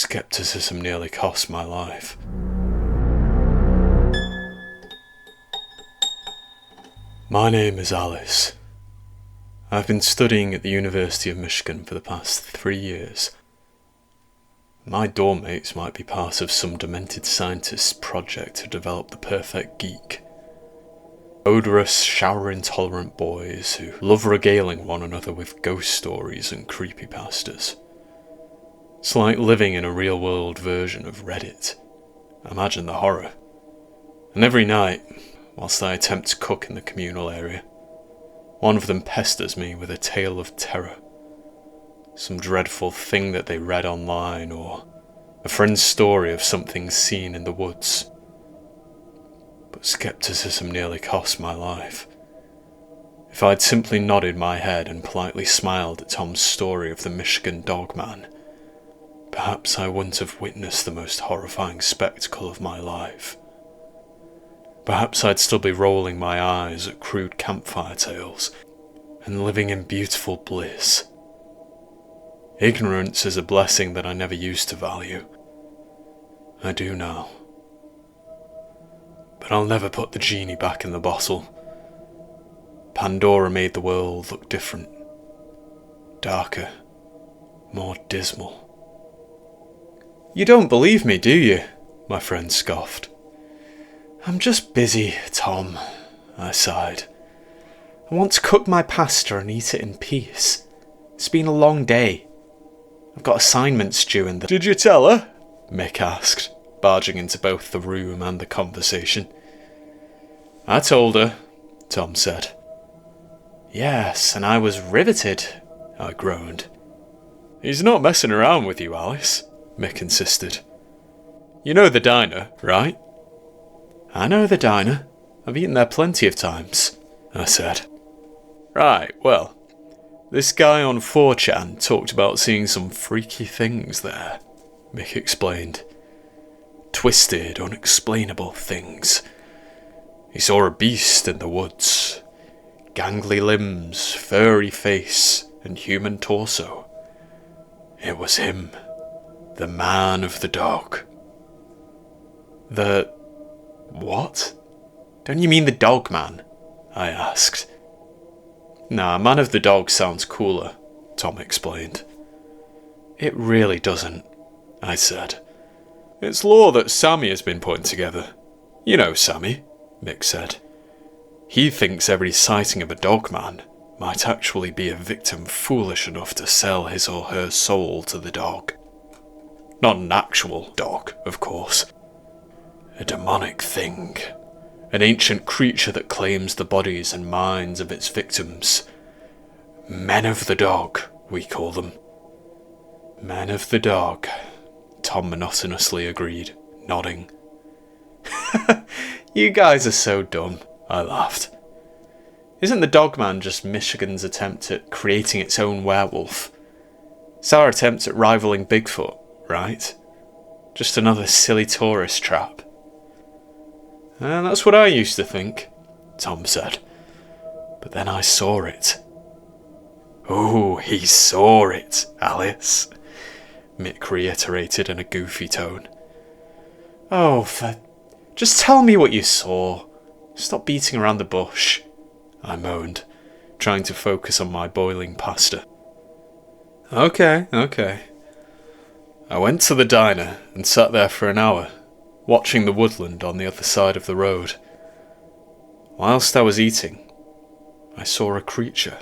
Skepticism nearly cost my life. My name is Alice. I've been studying at the University of Michigan for the past 3 years. My dorm mates might be part of some demented scientist's project to develop the perfect geek. Odorous, shower-intolerant boys who love regaling one another with ghost stories and creepypastas. It's like living in a real-world version of Reddit. Imagine the horror. And every night, whilst I attempt to cook in the communal area, one of them pesters me with a tale of terror. Some dreadful thing that they read online, or a friend's story of something seen in the woods. But skepticism nearly cost my life. If I'd simply nodded my head and politely smiled at Tom's story of the Michigan Dogman, perhaps I wouldn't have witnessed the most horrifying spectacle of my life. Perhaps I'd still be rolling my eyes at crude campfire tales and living in beautiful bliss. Ignorance is a blessing that I never used to value. I do now. But I'll never put the genie back in the bottle. Pandora made the world look different. Darker. More dismal. "You don't believe me, do you?" my friend scoffed. "I'm just busy, Tom," I sighed. "I want to cook my pasta and eat it in peace. It's been a long day. I've got assignments due in the—" "Did you tell her?" Mick asked, barging into both the room and the conversation. "I told her," Tom said. "Yes, and I was riveted," I groaned. "He's not messing around with you, Alice," Mick insisted. "You know the diner, right?" "I know the diner. I've eaten there plenty of times," I said. "Right, well, this guy on 4chan talked about seeing some freaky things there," Mick explained. "Twisted, unexplainable things. He saw a beast in the woods. Gangly limbs, furry face, and human torso. It was him. The man of the dog." "The... what? Don't you mean the Dogman?" I asked. "Nah, Man of the Dog sounds cooler," Tom explained. "It really doesn't," I said. "It's lore that Sammy has been putting together. You know Sammy," Mick said. "He thinks every sighting of a Dogman might actually be a victim foolish enough to sell his or her soul to the dog. Not an actual dog, of course. A demonic thing. An ancient creature that claims the bodies and minds of its victims. Men of the dog, we call them." "Men of the dog," Tom monotonously agreed, nodding. "You guys are so dumb," I laughed. "Isn't the Dogman just Michigan's attempt at creating its own werewolf? It's our attempt at rivaling Bigfoot, right? Just another silly tourist trap." "That's what I used to think," Tom said. "But then I saw it." "Oh, he saw it, Alice," Mick reiterated in a goofy tone. "Oh, just tell me what you saw. Stop beating around the bush," I moaned, trying to focus on my boiling pasta. Okay. I went to the diner and sat there for an hour, watching the woodland on the other side of the road. Whilst I was eating, I saw a creature.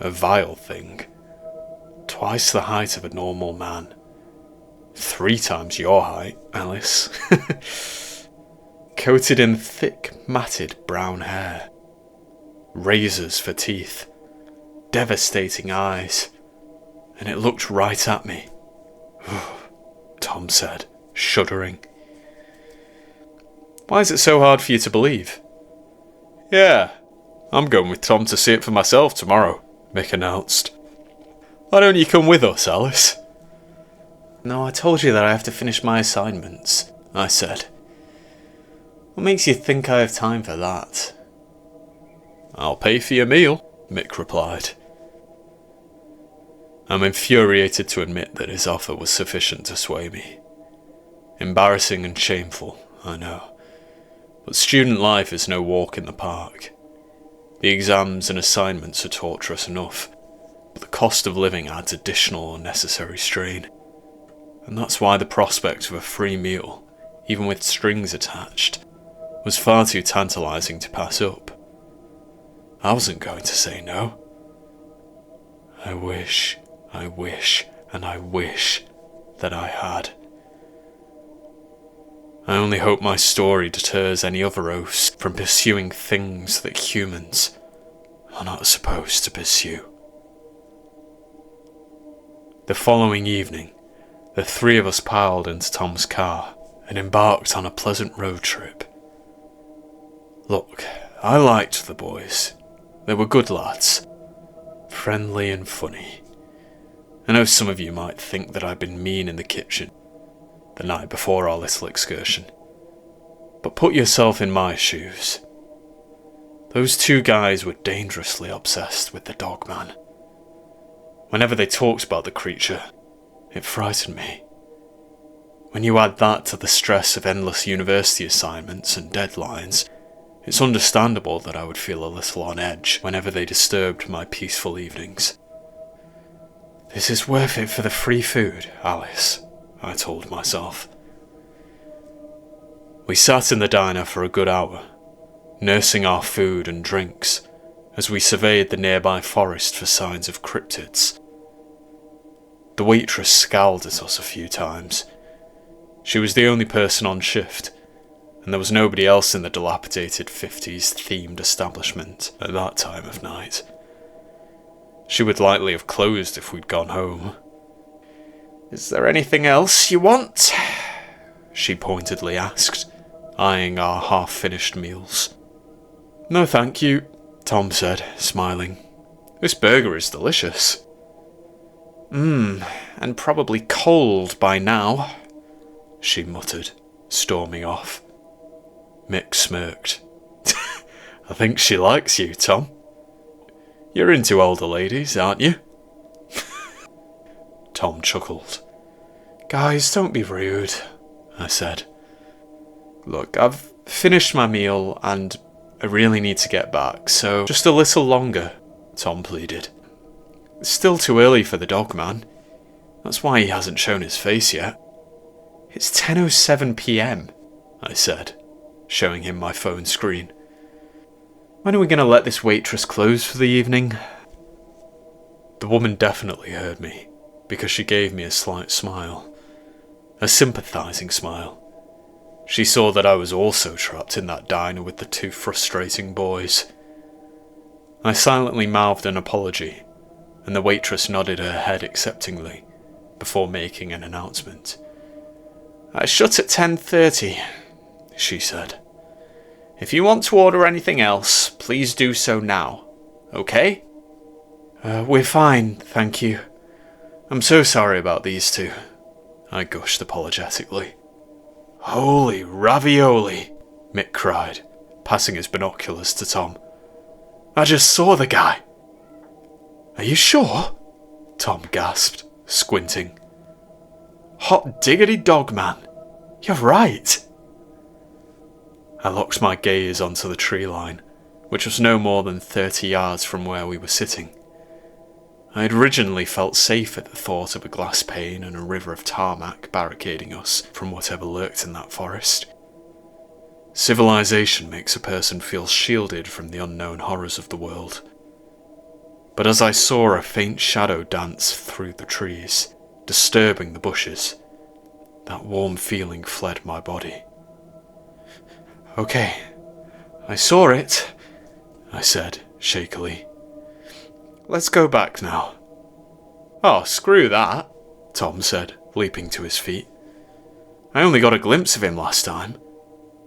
A vile thing. Twice the height of a normal man. 3 times your height, Alice. Coated in thick, matted brown hair. Razors for teeth. Devastating eyes. And it looked right at me. Tom said, shuddering. "Why is it so hard for you to believe?" "Yeah, I'm going with Tom to see it for myself tomorrow," Mick announced. "Why don't you come with us, Alice?" "No, I told you that I have to finish my assignments," I said. "What makes you think I have time for that?" "I'll pay for your meal," Mick replied. I'm infuriated to admit that his offer was sufficient to sway me. Embarrassing and shameful, I know. But student life is no walk in the park. The exams and assignments are torturous enough, but the cost of living adds additional unnecessary strain. And that's why the prospect of a free meal, even with strings attached, was far too tantalising to pass up. I wasn't going to say no. I wish, and I wish that I had. I only hope my story deters any other oafs from pursuing things that humans are not supposed to pursue. The following evening, the three of us piled into Tom's car and embarked on a pleasant road trip. Look, I liked the boys. They were good lads, friendly and funny. I know some of you might think that I'd been mean in the kitchen the night before our little excursion, but put yourself in my shoes. Those two guys were dangerously obsessed with the Dogman. Whenever they talked about the creature, it frightened me. When you add that to the stress of endless university assignments and deadlines, it's understandable that I would feel a little on edge whenever they disturbed my peaceful evenings. This is worth it for the free food, Alice, I told myself. We sat in the diner for a good hour, nursing our food and drinks as we surveyed the nearby forest for signs of cryptids. The waitress scowled at us a few times. She was the only person on shift, and there was nobody else in the dilapidated 50s themed establishment at that time of night. She would likely have closed if we'd gone home. "Is there anything else you want?" she pointedly asked, eyeing our half-finished meals. "No thank you," Tom said, smiling. "This burger is delicious." And probably cold by now," she muttered, storming off. Mick smirked. "I think she likes you, Tom. You're into older ladies, aren't you?" Tom chuckled. "Guys, don't be rude," I said. "Look, I've finished my meal and I really need to get back, so just a little longer," Tom pleaded. "It's still too early for the Dogman. That's why he hasn't shown his face yet." "It's 10:07 p.m, I said, showing him my phone screen. "When are we going to let this waitress close for the evening?" The woman definitely heard me, because she gave me a slight smile. A sympathising smile. She saw that I was also trapped in that diner with the two frustrating boys. I silently mouthed an apology, and the waitress nodded her head acceptingly, before making an announcement. "I shut at 10:30, she said. "If you want to order anything else, please do so now, okay?" We're fine, thank you. I'm so sorry about these two," I gushed apologetically. "Holy ravioli," Mick cried, passing his binoculars to Tom. "I just saw the guy." "Are you sure?" Tom gasped, squinting. "Hot diggity Dogman. You're right." I locked my gaze onto the tree line, which was no more than 30 yards from where we were sitting. I had originally felt safe at the thought of a glass pane and a river of tarmac barricading us from whatever lurked in that forest. Civilization makes a person feel shielded from the unknown horrors of the world. But as I saw a faint shadow dance through the trees, disturbing the bushes, that warm feeling fled my body. "Okay, I saw it," I said, shakily. "Let's go back now." "Oh, screw that," Tom said, leaping to his feet. "I only got a glimpse of him last time.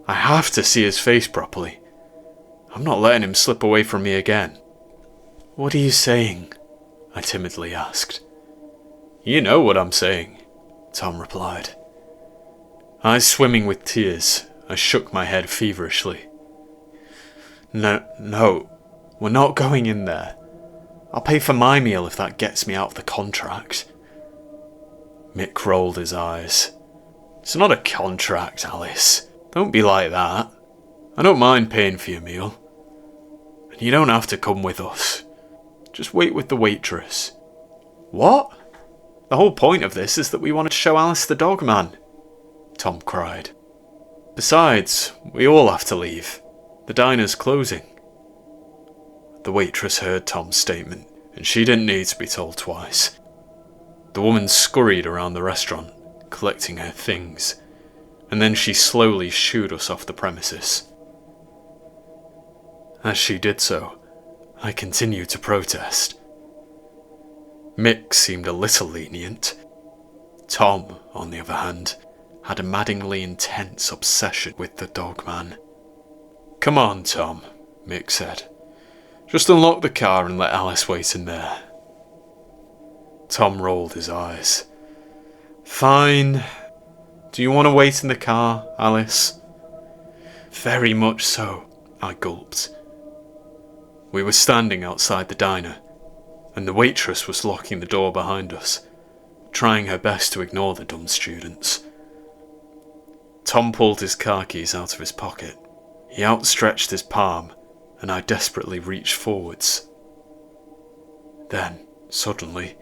I have to see his face properly. I'm not letting him slip away from me again." "What are you saying?" I timidly asked. "You know what I'm saying," Tom replied. Eyes swimming with tears, I shook my head feverishly. No, we're not going in there. I'll pay for my meal if that gets me out of the contract. Mick rolled his eyes. It's not a contract, Alice. Don't be like that. I don't mind paying for your meal. And you don't have to come with us. Just wait with the waitress. What? The whole point of this is that we wanted to show Alice the Dogman, Tom cried. Besides, we all have to leave. The diner's closing. The waitress heard Tom's statement, and she didn't need to be told twice. The woman scurried around the restaurant, collecting her things, and then she slowly shooed us off the premises. As she did so, I continued to protest. Mick seemed a little lenient. Tom, on the other hand, had a maddeningly intense obsession with the Dogman. Come on, Tom, Mick said. Just unlock the car and let Alice wait in there. Tom rolled his eyes. Fine. Do you want to wait in the car, Alice? Very much so, I gulped. We were standing outside the diner, and the waitress was locking the door behind us, trying her best to ignore the dumb students. Tom pulled his car keys out of his pocket. He outstretched his palm, and I desperately reached forwards. Then, suddenly,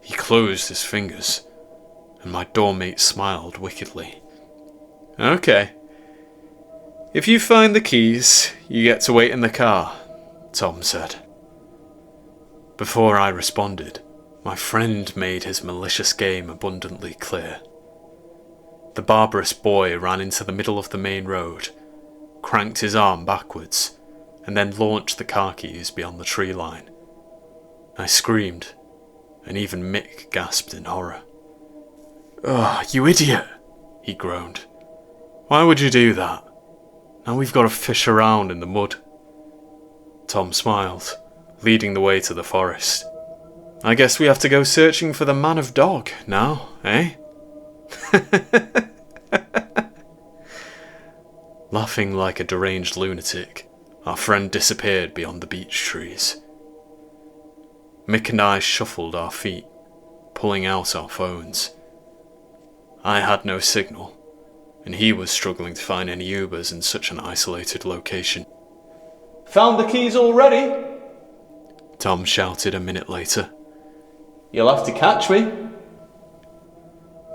he closed his fingers, and my doormate smiled wickedly. Okay. If you find the keys, you get to wait in the car, Tom said. Before I responded, my friend made his malicious game abundantly clear. The barbarous boy ran into the middle of the main road, cranked his arm backwards, and then launched the car keys beyond the tree line. I screamed, and even Mick gasped in horror. "Ugh, you idiot!" he groaned. "Why would you do that? Now we've got to fish around in the mud." Tom smiled, leading the way to the forest. "I guess we have to go searching for the man of dog now, eh?" Laughing like a deranged lunatic, our friend disappeared beyond the beech trees. Mick and I shuffled our feet, pulling out our phones. I had no signal, and he was struggling to find any Ubers in such an isolated location. "Found the keys already?" Tom shouted a minute later. "You'll have to catch me."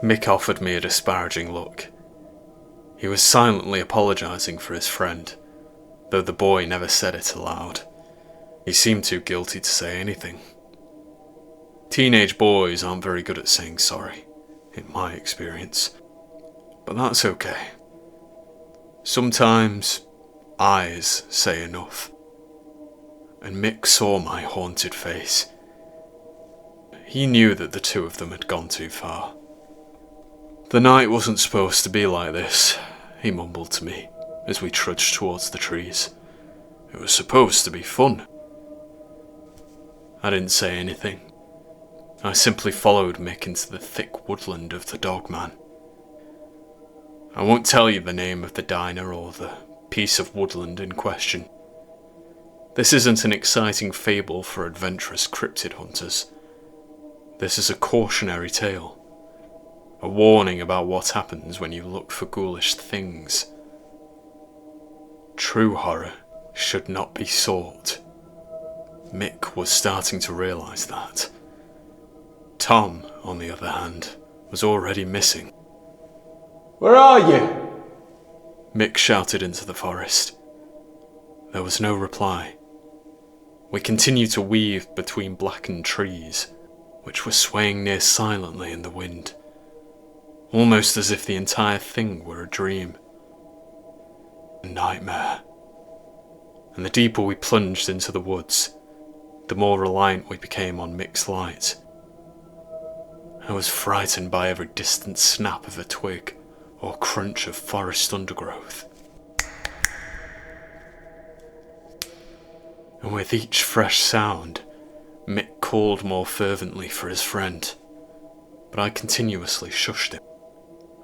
Mick offered me a disparaging look. He was silently apologising for his friend, though the boy never said it aloud. He seemed too guilty to say anything. Teenage boys aren't very good at saying sorry, in my experience. But that's okay. Sometimes eyes say enough. And Mick saw my haunted face. He knew that the two of them had gone too far. "The night wasn't supposed to be like this," he mumbled to me as we trudged towards the trees. "It was supposed to be fun." I didn't say anything. I simply followed Mick into the thick woodland of the Dogman. I won't tell you the name of the diner or the piece of woodland in question. This isn't an exciting fable for adventurous cryptid hunters. This is a cautionary tale. A warning about what happens when you look for ghoulish things. True horror should not be sought. Mick was starting to realise that. Tom, on the other hand, was already missing. "Where are you?" Mick shouted into the forest. There was no reply. We continued to weave between blackened trees, which were swaying near silently in the wind, almost as if the entire thing were a dream. A nightmare. And the deeper we plunged into the woods, the more reliant we became on Mick's light. I was frightened by every distant snap of a twig or crunch of forest undergrowth. And with each fresh sound, Mick called more fervently for his friend, but I continuously shushed him.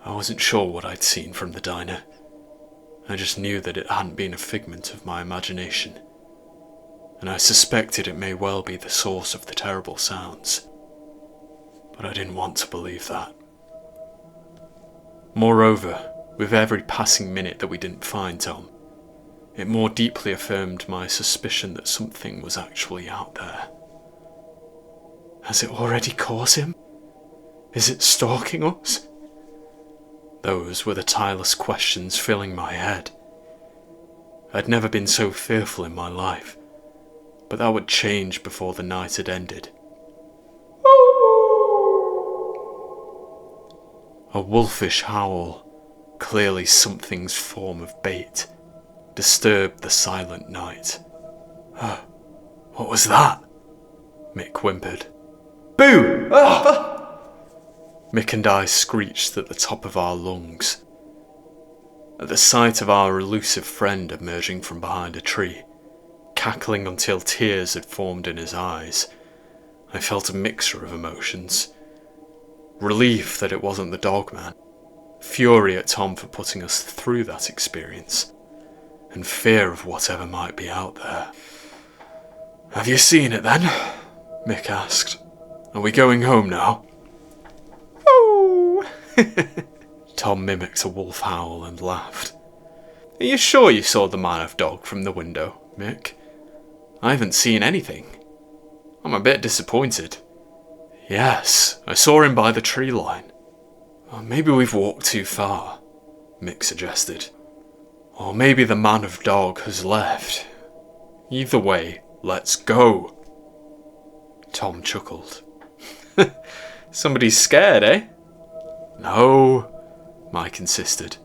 I wasn't sure what I'd seen from the diner. I just knew that it hadn't been a figment of my imagination. and I suspected it may well be the source of the terrible sounds. But I didn't want to believe that. Moreover, with every passing minute that we didn't find Tom, it more deeply affirmed my suspicion that something was actually out there. Has it already caught him? Is it stalking us? Those were the tireless questions filling my head. I'd never been so fearful in my life, but that would change before the night had ended. A wolfish howl, clearly something's form of bait, disturbed the silent night. What was that? Mick whimpered. Boo! Mick and I screeched at the top of our lungs. At the sight of our elusive friend emerging from behind a tree, cackling until tears had formed in his eyes, I felt a mixture of emotions. Relief that it wasn't the Dogman, fury at Tom for putting us through that experience, and fear of whatever might be out there. Have you seen it then? Mick asked. Are we going home now? Oh! Tom mimicked a wolf howl and laughed. Are you sure you saw the man of dog from the window, Mick? I haven't seen anything. I'm a bit disappointed. Yes, I saw him by the tree line. Well, maybe we've walked too far, Mick suggested. Or maybe the man of dog has left. Either way, let's go. Tom chuckled. Somebody's scared, eh? No, Mike insisted.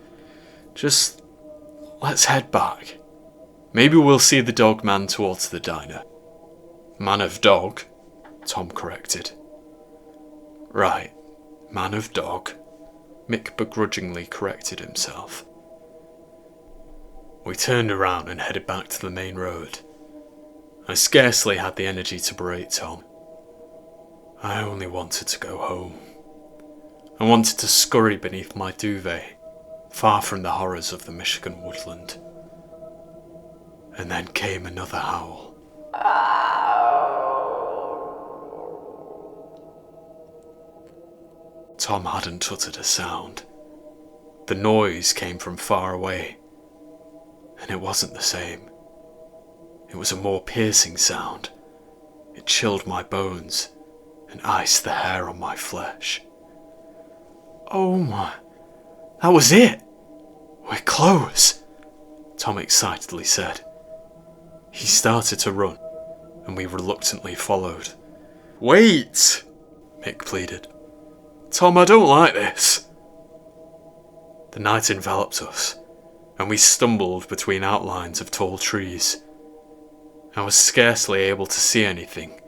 Just let's head back. Maybe we'll see the dog man towards the diner. Man of dog, Tom corrected. Right, man of dog, Mick begrudgingly corrected himself. We turned around and headed back to the main road. I scarcely had the energy to berate Tom. I only wanted to go home. I wanted to scurry beneath my duvet, far from the horrors of the Michigan woodland. And then came another howl. Tom hadn't uttered a sound. The noise came from far away, and it wasn't the same. It was a more piercing sound. It chilled my bones and iced the hair on my flesh. Oh my, that was it! We're close, Tom excitedly said. He started to run, and we reluctantly followed. Wait, Mick pleaded. Tom, I don't like this. The night enveloped us, and we stumbled between outlines of tall trees. I was scarcely able to see anything,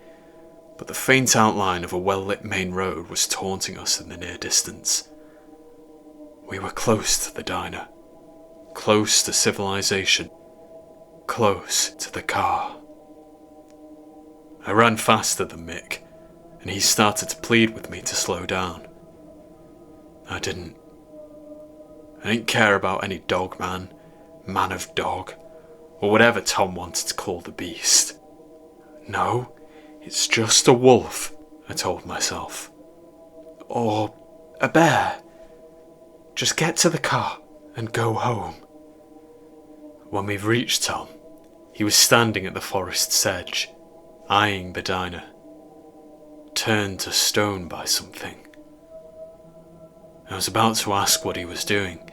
but the faint outline of a well-lit main road was taunting us in the near distance. We were close to the diner, close to civilization, close to the car. I ran faster than Mick, and he started to plead with me to slow down. I didn't care about any dogman, man of dog, or whatever Tom wanted to call the beast. No, it's just a wolf, I told myself. Or a bear. Just get to the car and go home. When we reached Tom, he was standing at the forest's edge, eyeing the diner, turned to stone by something. I was about to ask what he was doing,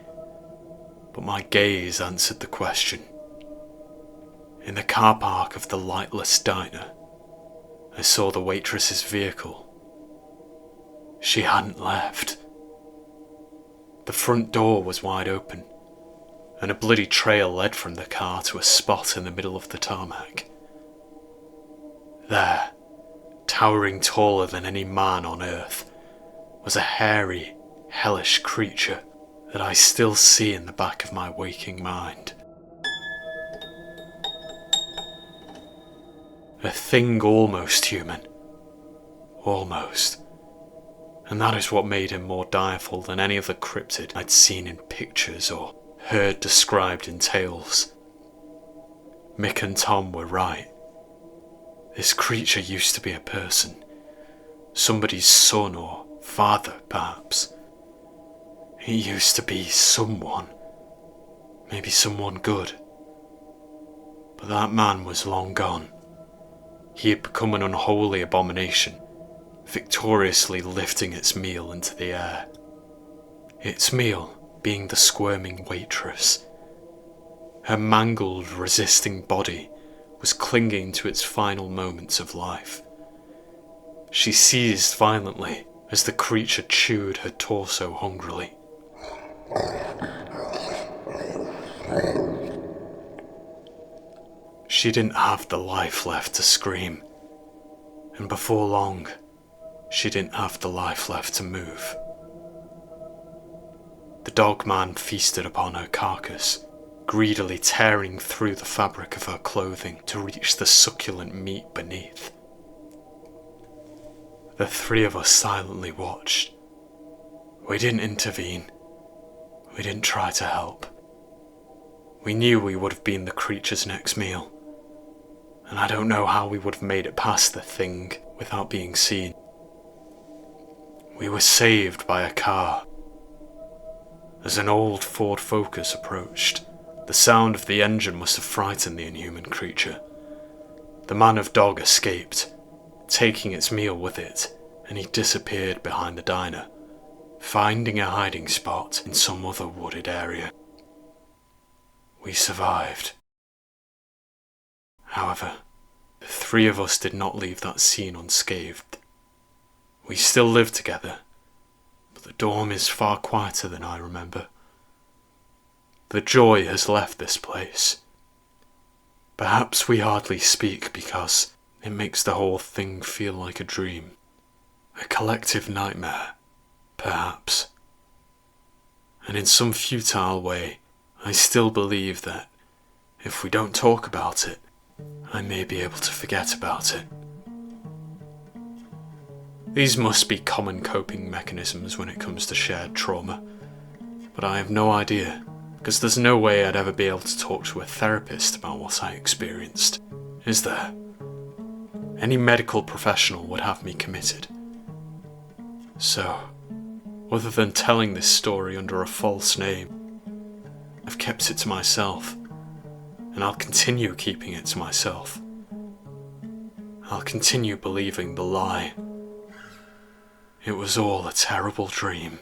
but my gaze answered the question. In the car park of the lightless diner, I saw the waitress's vehicle. She hadn't left. The front door was wide open, and a bloody trail led from the car to a spot in the middle of the tarmac. There, towering taller than any man on earth, was a hairy, hellish creature that I still see in the back of my waking mind. A thing almost human. Almost. And that is what made him more direful than any other cryptid I'd seen in pictures or heard described in tales. Mick and Tom were right. This creature used to be a person. Somebody's son or father, perhaps. He used to be someone. Maybe someone good. But that man was long gone. He had become an unholy abomination, victoriously lifting its meal into the air. Its meal being the squirming waitress. Her mangled, resisting body was clinging to its final moments of life. She seized violently as the creature chewed her torso hungrily. She didn't have the life left to scream, and before long, she didn't have the life left to move. The Dogman feasted upon her carcass, greedily tearing through the fabric of her clothing to reach the succulent meat beneath. The three of us silently watched. We didn't intervene. We didn't try to help. We knew we would have been the creature's next meal, and I don't know how we would have made it past the thing without being seen. We were saved by a car. As an old Ford Focus approached, the sound of the engine must have frightened the inhuman creature. The man of dog escaped, taking its meal with it, and he disappeared behind the diner, finding a hiding spot in some other wooded area. We survived. However, the three of us did not leave that scene unscathed. We still live together, but the dorm is far quieter than I remember. The joy has left this place. Perhaps we hardly speak because it makes the whole thing feel like a dream. A collective nightmare, perhaps. And in some futile way, I still believe that if we don't talk about it, I may be able to forget about it. These must be common coping mechanisms when it comes to shared trauma, but I have no idea, because there's no way I'd ever be able to talk to a therapist about what I experienced, is there? Any medical professional would have me committed. So, other than telling this story under a false name, I've kept it to myself, and I'll continue keeping it to myself. I'll continue believing the lie. It was all a terrible dream.